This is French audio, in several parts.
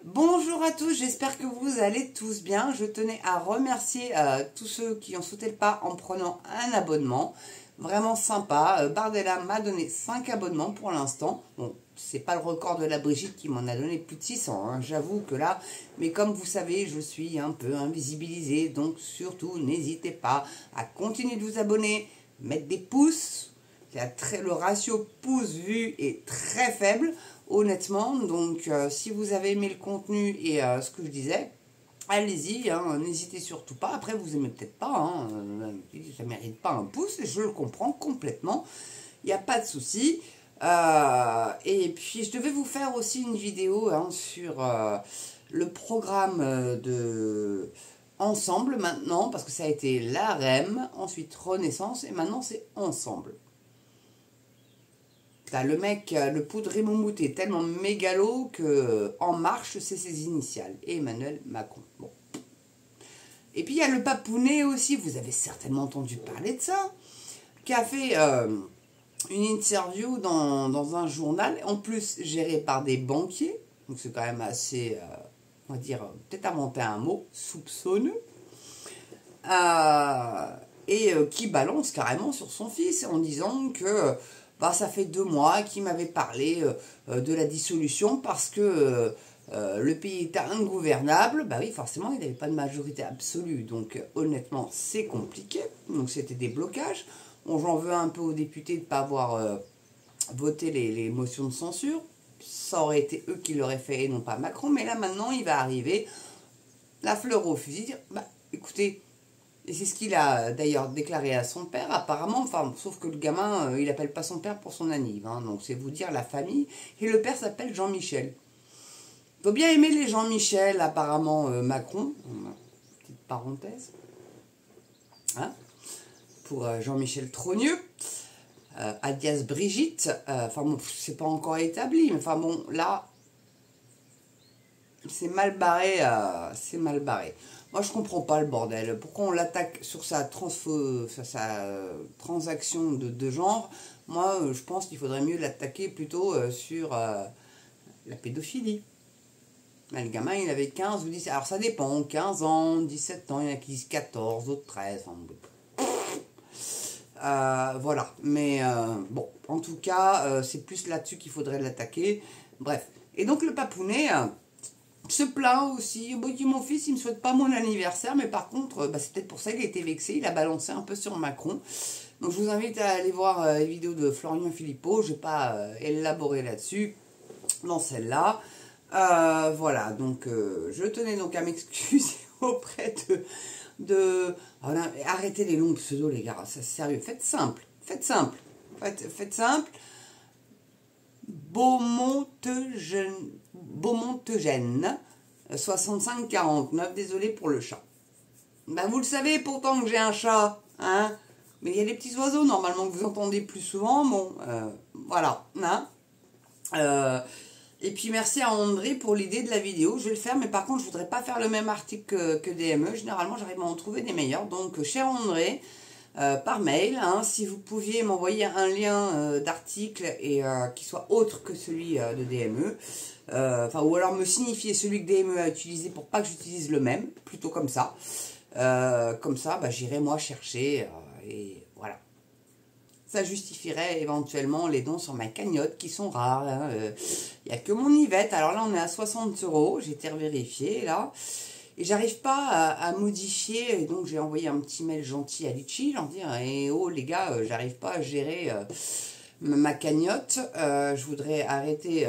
Bonjour à tous, j'espère que vous allez tous bien. Je tenais à remercier tous ceux qui ont sauté le pas en prenant un abonnement. Vraiment sympa. Bardella m'a donné 5 abonnements pour l'instant. Bon, c'est pas le record de la Brigitte qui m'en a donné plus de 600, hein, j'avoue que là. Mais comme vous savez, je suis un peu invisibilisée. Donc surtout, n'hésitez pas à continuer de vous abonner, mettre des pouces. Le ratio pouce vu est très faible, honnêtement. Donc, si vous avez aimé le contenu et ce que je disais, allez-y, hein, n'hésitez surtout pas. Après, vous aimez peut-être pas, hein, ça ne mérite pas un pouce, je le comprends complètement. Il n'y a pas de souci. Et puis, je devais vous faire aussi une vidéo hein, sur le programme de Ensemble maintenant, parce que ça a été la REM, ensuite Renaissance, et maintenant c'est Ensemble. Le mec, le poudré moumoute est tellement mégalo que En Marche, c'est ses initiales. Et Emmanuel Macron. Bon. Et puis il y a le papounet aussi, vous avez certainement entendu parler de ça, qui a fait une interview dans un journal, en plus géré par des banquiers. Donc c'est quand même assez, on va dire, peut-être inventer un mot, soupçonneux. Qui balance carrément sur son fils en disant que bah, ça fait 2 mois qu'il m'avait parlé de la dissolution parce que le pays était ingouvernable. Bah oui, forcément, il n'avait pas de majorité absolue. Donc honnêtement, c'est compliqué. Donc c'était des blocages. J'en veux un peu aux députés de ne pas avoir voté les motions de censure. Ça aurait été eux qui l'auraient fait et non pas Macron. Mais là maintenant, il va arriver la fleur au fusil, dire bah écoutez. Et c'est ce qu'il a d'ailleurs déclaré à son père, apparemment, enfin, sauf que le gamin, il appelle pas son père pour son anniv, hein, donc c'est vous dire la famille. Et le père s'appelle Jean-Michel. Il faut bien aimer les Jean-Michel, apparemment, Macron, petite parenthèse, hein, pour Jean-Michel Trogneux, alias Brigitte, enfin bon, c'est pas encore établi, mais enfin bon, là, c'est mal barré, c'est mal barré. Moi, je comprends pas le bordel. Pourquoi on l'attaque sur sa transaction de genre? Moi, je pense qu'il faudrait mieux l'attaquer plutôt sur la pédophilie. Mais le gamin, il avait 15 ou 17. Alors, ça dépend. 15 ans, 17 ans. Il y en a qui disent 14, d'autres 13. Voilà. Mais bon, en tout cas, c'est plus là-dessus qu'il faudrait l'attaquer. Bref. Et donc, le papounet... se plaint aussi, bon, mon fils il me souhaite pas mon anniversaire, mais par contre bah, c'est peut-être pour ça qu'il a été vexé, il a balancé un peu sur Macron. Donc je vous invite à aller voir les vidéos de Florian Philippot, je vais pas élaborer là-dessus dans celle-là. Voilà, donc je tenais donc à m'excuser auprès de... Oh non, arrêtez les longs pseudos les gars, c'est sérieux, faites simple, faites simple, faites simple. Beaumontegène 6549, désolé pour le chat. Ben vous le savez pourtant que j'ai un chat, hein. Mais il y a les petits oiseaux normalement que vous entendez plus souvent, bon, voilà, hein. Et puis merci à André pour l'idée de la vidéo, je vais le faire, mais par contre je voudrais pas faire le même article que DME, généralement j'arrive à en trouver des meilleurs, donc cher André, par mail, hein, si vous pouviez m'envoyer un lien d'article et qui soit autre que celui de DME, ou alors me signifier celui que DME a utilisé pour pas que j'utilise le même, plutôt comme ça. Bah, j'irai moi chercher et voilà. Ça justifierait éventuellement les dons sur ma cagnotte qui sont rares. Hein. Il n'y a que mon Yvette, alors là on est à 60 €, j'ai été revérifié là. Et j'arrive pas à modifier, et donc j'ai envoyé un petit mail gentil à Litchi, leur dire eh oh les gars, j'arrive pas à gérer ma cagnotte, je voudrais arrêter,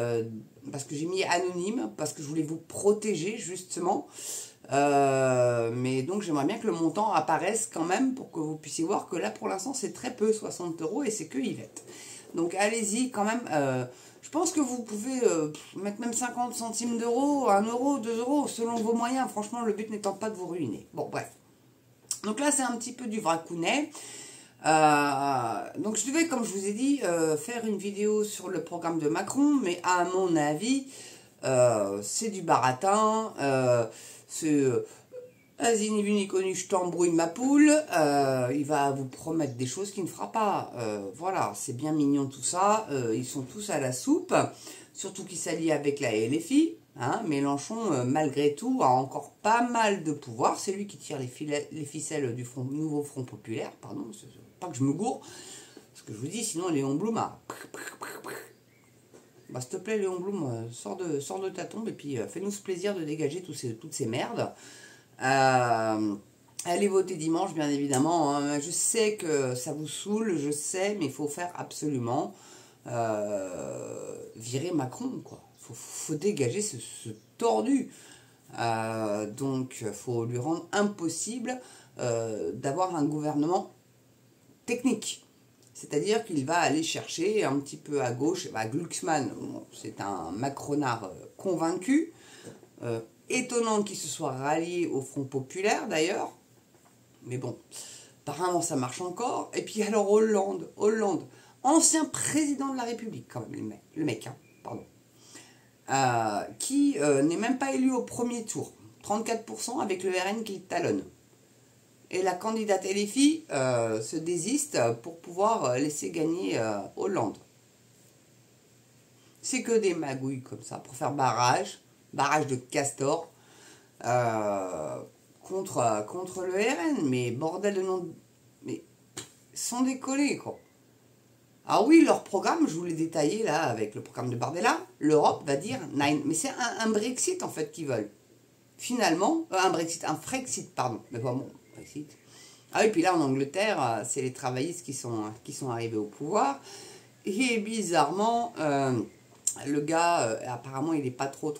parce que j'ai mis anonyme, parce que je voulais vous protéger justement, mais donc j'aimerais bien que le montant apparaisse quand même, pour que vous puissiez voir que là pour l'instant c'est très peu, 60 € et c'est que Yvette. Donc allez-y quand même, je pense que vous pouvez mettre même 50 centimes d'euros, 1 euro, 2 euros, selon vos moyens. Franchement, le but n'étant pas de vous ruiner. Bon, bref. Donc là, c'est un petit peu du vracounet. Donc je devais, comme je vous ai dit, faire une vidéo sur le programme de Macron. Mais à mon avis, c'est du baratin. C'est... Vas-y, ni vu ni connu, je t'embrouille ma poule. Il va vous promettre des choses qu'il ne fera pas. Voilà, c'est bien mignon tout ça. Ils sont tous à la soupe. Surtout qu'ils s'allient avec la LFI. Hein, Mélenchon, malgré tout, a encore pas mal de pouvoir. C'est lui qui tire les ficelles du nouveau Front Populaire. Pardon, pas que je me gourre. Parce que je vous dis, sinon Léon Blum a... Bah, s'il te plaît, Léon Blum, sors de ta tombe et puis fais-nous ce plaisir de dégager toutes ces merdes. Allez voter dimanche, bien évidemment. Hein. Je sais que ça vous saoule, je sais, mais il faut faire absolument virer Macron, quoi. Faut dégager ce tordu. Donc, il faut lui rendre impossible d'avoir un gouvernement technique. C'est-à-dire qu'il va aller chercher un petit peu à gauche. Bah, Glucksmann, bon, c'est un macronard convaincu. Étonnant qu'il se soit rallié au Front Populaire, d'ailleurs. Mais bon, apparemment, ça marche encore. Et puis alors, Hollande, ancien président de la République, quand même, le mec, hein, pardon. Qui n'est même pas élu au premier tour. 34% avec le RN qui le talonne. Et la candidate LFI se désiste pour pouvoir laisser gagner Hollande. C'est que des magouilles comme ça, pour faire barrage de castor contre le RN. Mais bordel de nom... Mais sans décoller, quoi. Ah oui, leur programme, je vous l'ai détaillé là, avec le programme de Bardella, l'Europe va dire nein. Mais c'est un Brexit, en fait, qu'ils veulent. Finalement, un Frexit, pardon. Mais pas bon, Brexit. Ah oui, puis là, en Angleterre, c'est les travaillistes qui sont arrivés au pouvoir. Et bizarrement, le gars, apparemment, il n'est pas trop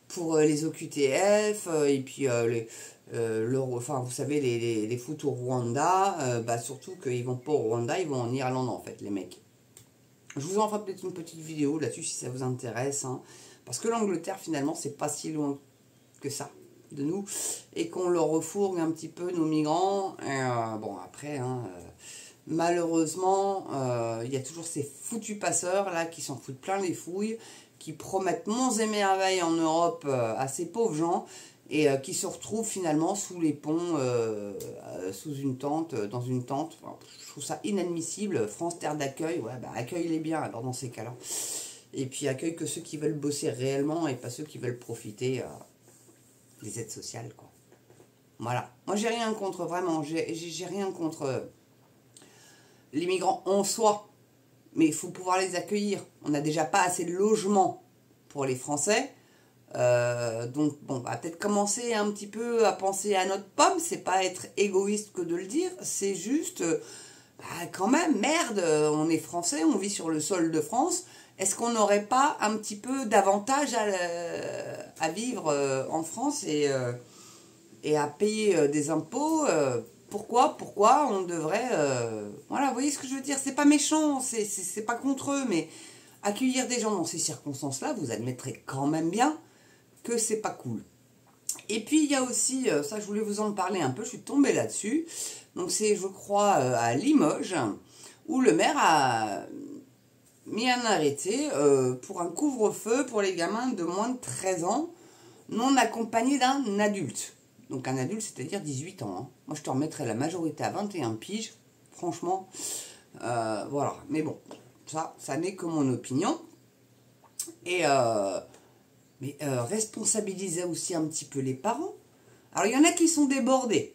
pour les OQTF, et puis enfin, vous savez, les foot au Rwanda, bah, surtout qu'ils vont pas au Rwanda, ils vont en Irlande, en fait, les mecs. Je vous en ferai peut-être une petite vidéo là-dessus, si ça vous intéresse, hein, parce que l'Angleterre, finalement, c'est pas si loin que ça de nous, et qu'on leur refourgue un petit peu nos migrants. Et, bon, après, hein, malheureusement, il y a toujours ces foutus passeurs là qui s'en foutent plein les fouilles, qui promettent monts et merveilles en Europe à ces pauvres gens, et qui se retrouvent finalement sous les ponts, sous une tente, dans une tente. Enfin, je trouve ça inadmissible. France Terre d'accueil, ouais, bah, accueille-les bien alors dans ces cas-là. Et puis accueille que ceux qui veulent bosser réellement et pas ceux qui veulent profiter des aides sociales, quoi. Voilà. Moi, j'ai rien contre, vraiment, j'ai rien contre les migrants en soi, mais il faut pouvoir les accueillir. On n'a déjà pas assez de logements pour les Français. Donc, bon, on va peut-être commencer un petit peu à penser à notre pomme. C'est pas être égoïste que de le dire, c'est juste, quand même, merde, on est Français, on vit sur le sol de France. Est-ce qu'on n'aurait pas un petit peu d'avantage à vivre en France et à payer des impôts pourquoi on devrait... voilà, vous voyez ce que je veux dire? C'est pas méchant, c'est pas contre eux, mais accueillir des gens dans ces circonstances-là, vous admettrez quand même bien que c'est pas cool. Et puis, il y a aussi, ça je voulais vous en parler un peu, je suis tombée là-dessus. Donc c'est, je crois, à Limoges, où le maire a mis un arrêté pour un couvre-feu pour les gamins de moins de 13 ans, non accompagnés d'un adulte. Donc un adulte, c'est-à-dire 18 ans. Hein. Moi, je te remettrais la majorité à 21 piges, franchement. Voilà, mais bon, ça n'est que mon opinion. Et responsabiliser aussi un petit peu les parents. Alors, il y en a qui sont débordés.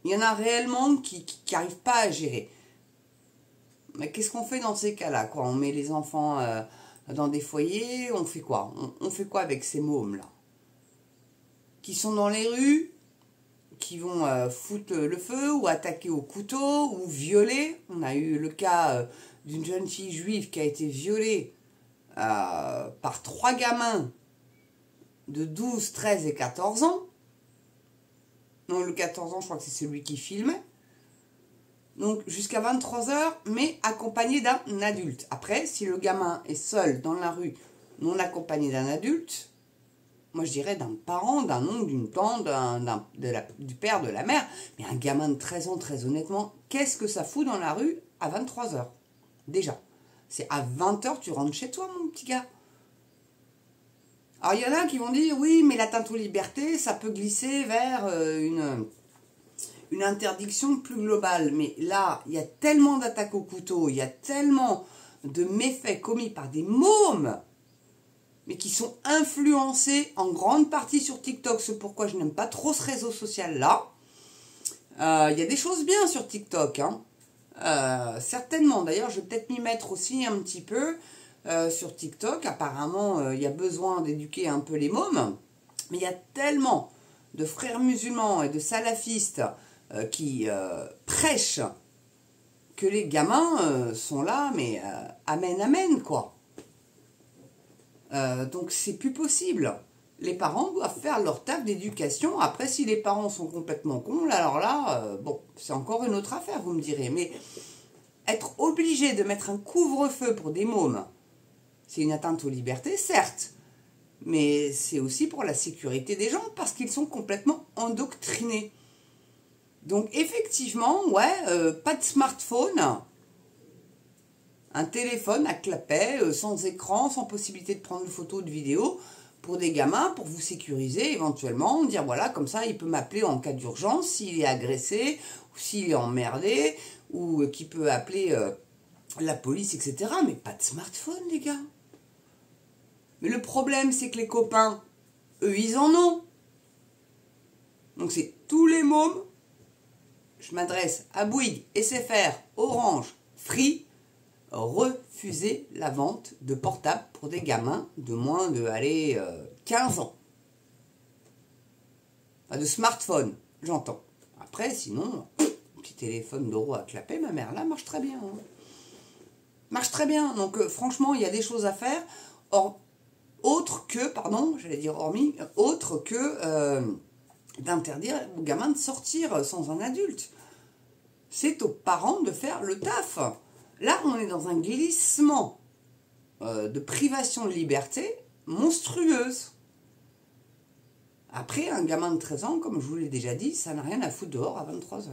Il y en a réellement qui n'arrivent pas à gérer. Mais qu'est-ce qu'on fait dans ces cas-là, quoi? On met les enfants dans des foyers, on fait quoi? On fait quoi avec ces mômes-là? Qui sont dans les rues, qui vont foutre le feu, ou attaquer au couteau, ou violer. On a eu le cas d'une jeune fille juive qui a été violée par 3 gamins de 12, 13 et 14 ans. Non, le 14 ans, je crois que c'est celui qui filmait. Donc, jusqu'à 23 heures, mais accompagné d'un adulte. Après, si le gamin est seul dans la rue, non accompagné d'un adulte, moi je dirais d'un parent, d'un oncle, d'une tante, du père, de la mère, mais un gamin de 13 ans, très honnêtement, qu'est-ce que ça fout dans la rue à 23 heures? Déjà, c'est à 20 heures, tu rentres chez toi, mon petit gars. Alors, il y en a qui vont dire, oui, mais l'atteinte aux libertés, ça peut glisser vers une interdiction plus globale. Mais là, il y a tellement d'attaques au couteau, il y a tellement de méfaits commis par des mômes. mais qui sont influencés en grande partie sur TikTok. C'est pourquoi je n'aime pas trop ce réseau social-là. Il y a des choses bien sur TikTok, hein. Certainement. D'ailleurs, je vais peut-être m'y mettre aussi un petit peu sur TikTok. Apparemment, il y a besoin d'éduquer un peu les mômes. Mais il y a tellement de frères musulmans et de salafistes qui prêchent que les gamins sont là, mais amen, amen, quoi. Donc, c'est plus possible. Les parents doivent faire leur taf d'éducation. Après, si les parents sont complètement cons, alors là, bon, c'est encore une autre affaire, vous me direz. Mais être obligé de mettre un couvre-feu pour des mômes, c'est une atteinte aux libertés, certes. Mais c'est aussi pour la sécurité des gens, parce qu'ils sont complètement endoctrinés. Donc, effectivement, ouais, pas de smartphone. Un téléphone à clapet, sans écran, sans possibilité de prendre une photo, de vidéo, pour des gamins, pour vous sécuriser éventuellement, dire voilà, comme ça, il peut m'appeler en cas d'urgence, s'il est agressé, ou s'il est emmerdé, ou qu'il peut appeler la police, etc. Mais pas de smartphone, les gars. Mais le problème, c'est que les copains, eux, ils en ont. Donc c'est tous les mômes. Je m'adresse à Bouygues, SFR, Orange, Free. Refuser la vente de portables pour des gamins de moins de, 15 ans. Enfin, de smartphone, j'entends. Après, sinon, un petit téléphone d'euro à clapet, ma mère, là, marche très bien. Hein. Marche très bien. Donc, franchement, il y a des choses à faire. Autre que d'interdire aux gamins de sortir sans un adulte. C'est aux parents de faire le taf. Là, on est dans un glissement de privation de liberté monstrueuse. Après, un gamin de 13 ans, comme je vous l'ai déjà dit, ça n'a rien à foutre dehors à 23 h.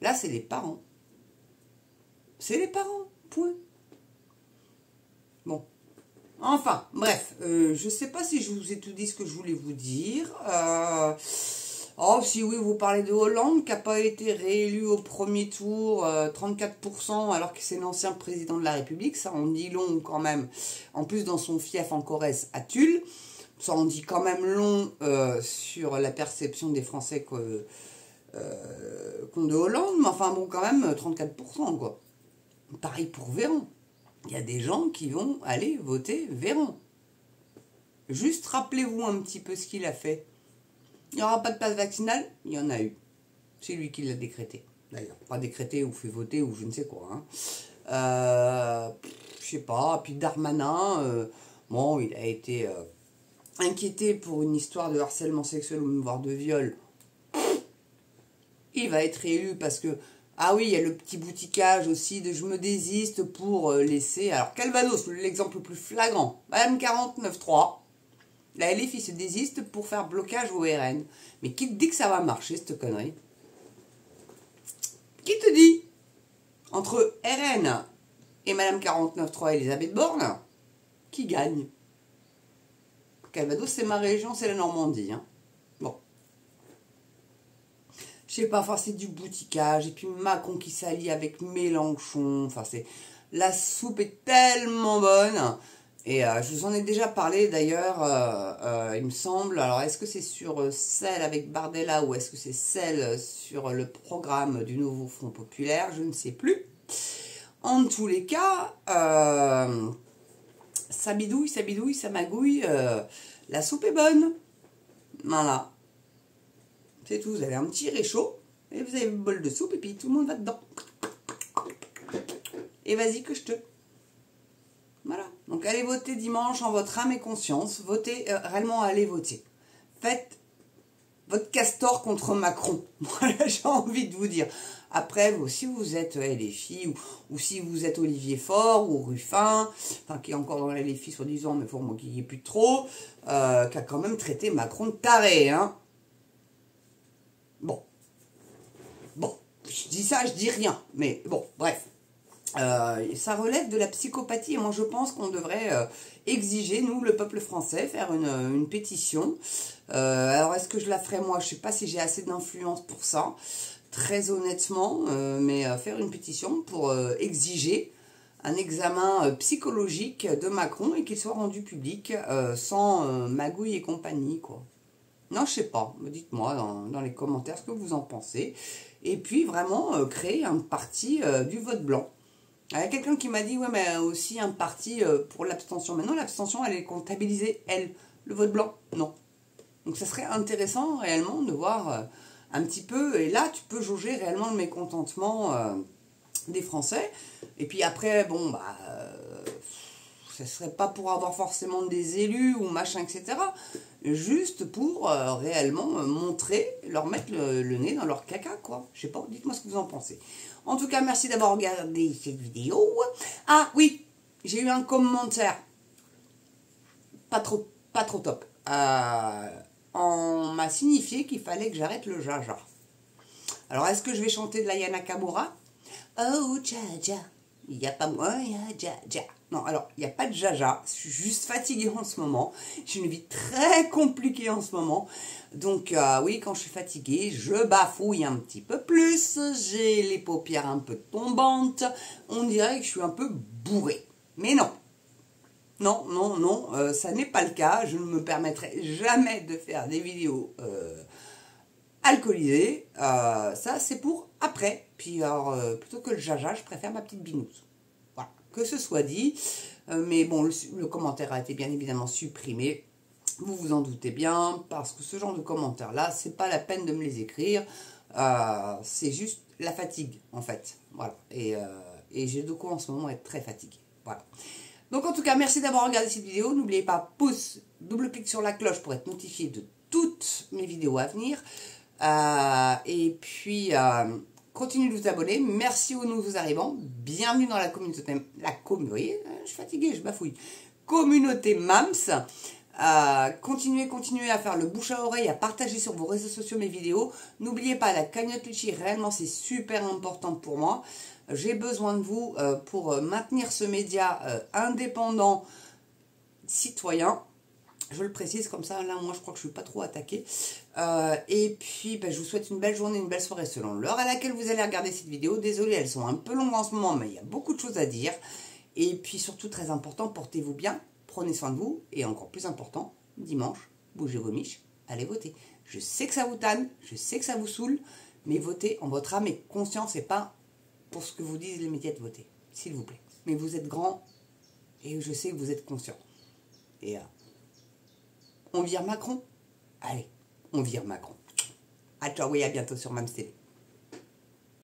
Là, c'est les parents. C'est les parents, point. Bon. Enfin, bref, je ne sais pas si je vous ai tout dit ce que je voulais vous dire. Oh, si oui, vous parlez de Hollande, qui n'a pas été réélu au premier tour, 34%, alors que c'est l'ancien président de la République. Ça, on dit long quand même. En plus, dans son fief en Corrèze, à Tulle. Ça, on dit quand même long sur la perception des Français qu'ont de Hollande. Mais enfin, bon, quand même, 34%, quoi. Pareil pour Véran. Il y a des gens qui vont aller voter Véran. Juste rappelez-vous un petit peu ce qu'il a fait. Il n'y aura pas de passe vaccinale, il y en a eu. C'est lui qui l'a décrété. D'ailleurs, pas décrété ou fait voter ou je ne sais quoi. Hein. Je sais pas. Puis Darmanin, bon, il a été inquiété pour une histoire de harcèlement sexuel ou voire de viol. Il va être élu parce que, ah oui, il y a le petit bouticage aussi de je me désiste pour laisser. Alors, Calvados, l'exemple le plus flagrant. Madame 49.3. La LFI se désiste pour faire blocage au RN. Mais qui te dit que ça va marcher, cette connerie? Qui te dit? Entre RN et Madame 49.3 Elisabeth Borne, qui gagne? Calvados, c'est ma région, c'est la Normandie. Hein. Bon. Je sais pas, enfin, c'est du bouticage. Et puis Macron qui s'allie avec Mélenchon. Enfin, c'est... La soupe est tellement bonne. Et je vous en ai déjà parlé d'ailleurs, il me semble. Alors, est-ce que c'est sur celle avec Bardella ou est-ce que c'est celle sur le programme du nouveau Front Populaire? Je ne sais plus. En tous les cas, ça bidouille, ça magouille. La soupe est bonne. Voilà. C'est tout. Vous avez un petit réchaud et vous avez un bol de soupe et puis tout le monde va dedans. Et vas-y que je te... Voilà. Donc allez voter dimanche en votre âme et conscience. Votez, réellement allez voter. Faites votre castor contre Macron. Voilà, j'ai envie de vous dire. Après, vous, si vous êtes LFI ou si vous êtes Olivier Faure ou Ruffin, enfin qui est encore dans la LFI soi-disant, mais pour moi qui n'y est plus trop, qui a quand même traité Macron de taré, hein. Bon. Bon. Je dis ça, je dis rien. Mais bon, bref. Ça relève de la psychopathie et moi je pense qu'on devrait exiger, nous le peuple français, faire une pétition. Alors est-ce que je la ferai moi? Je sais pas si j'ai assez d'influence pour ça, très honnêtement, mais faire une pétition pour exiger un examen psychologique de Macron et qu'il soit rendu public sans magouille et compagnie, quoi. Non, je sais pas. Dites-moi dans les commentaires ce que vous en pensez. Et puis, vraiment, créer un parti du vote blanc. Il y a quelqu'un qui m'a dit, ouais, mais aussi un parti pour l'abstention. Mais non, l'abstention, elle est comptabilisée, elle. Le vote blanc, non. Donc, ça serait intéressant, réellement, de voir un petit peu. Et là, tu peux jauger réellement le mécontentement des Français. Et puis après, bon, bah, ce serait pas pour avoir forcément des élus ou machin, etc. Juste pour réellement montrer, leur mettre le nez dans leur caca, quoi. Je sais pas, dites-moi ce que vous en pensez. En tout cas, merci d'avoir regardé cette vidéo. Ah oui, j'ai eu un commentaire pas trop top. On m'a signifié qu'il fallait que j'arrête le jaja. Alors, est-ce que je vais chanter de la Yana Kamura? Oh, jaja, il n'y a pas moins, il y a jaja. Non, alors, il n'y a pas de jaja, je suis juste fatiguée en ce moment. J'ai une vie très compliquée en ce moment. Donc, oui, quand je suis fatiguée, je bafouille un petit peu plus. J'ai les paupières un peu tombantes. On dirait que je suis un peu bourrée. Mais non. Non, non, non, ça n'est pas le cas. Je ne me permettrai jamais de faire des vidéos alcoolisé, ça c'est pour après. Puis alors, plutôt que le jaja, je préfère ma petite binouse. Voilà, que ce soit dit. Mais bon, le commentaire a été bien évidemment supprimé. Vous vous en doutez bien, parce que ce genre de commentaires-là, c'est pas la peine de me les écrire. C'est juste la fatigue, en fait. Voilà. Et j'ai de quoi en ce moment être très fatiguée. Voilà. Donc en tout cas, merci d'avoir regardé cette vidéo. N'oubliez pas, pouce, double clic sur la cloche pour être notifié de toutes mes vidéos à venir. Et puis, continuez de vous abonner. Merci aux nouveaux arrivants. Bienvenue dans la communauté. Vous voyez, je suis fatiguée, je bafouille. Communauté MAMS. Continuez à faire le bouche à oreille, à partager sur vos réseaux sociaux mes vidéos. N'oubliez pas, la cagnotte Litchi, réellement, c'est super important pour moi. J'ai besoin de vous pour maintenir ce média indépendant, citoyen. Je le précise comme ça, là, moi, je crois que je ne suis pas trop attaquée. Et puis, ben, je vous souhaite une belle journée, une belle soirée selon l'heure à laquelle vous allez regarder cette vidéo. Désolée, elles sont un peu longues en ce moment, mais il y a beaucoup de choses à dire. Et puis, surtout, très important, portez-vous bien, prenez soin de vous. Et encore plus important, dimanche, bougez vos miches, allez voter. Je sais que ça vous tanne, je sais que ça vous saoule, mais votez en votre âme et conscience et pas pour ce que vous disent les médias de voter, s'il vous plaît. Mais vous êtes grand et je sais que vous êtes conscient. Et on vire Macron? Allez, on vire Macron. À ciao et à bientôt sur MAMS TV.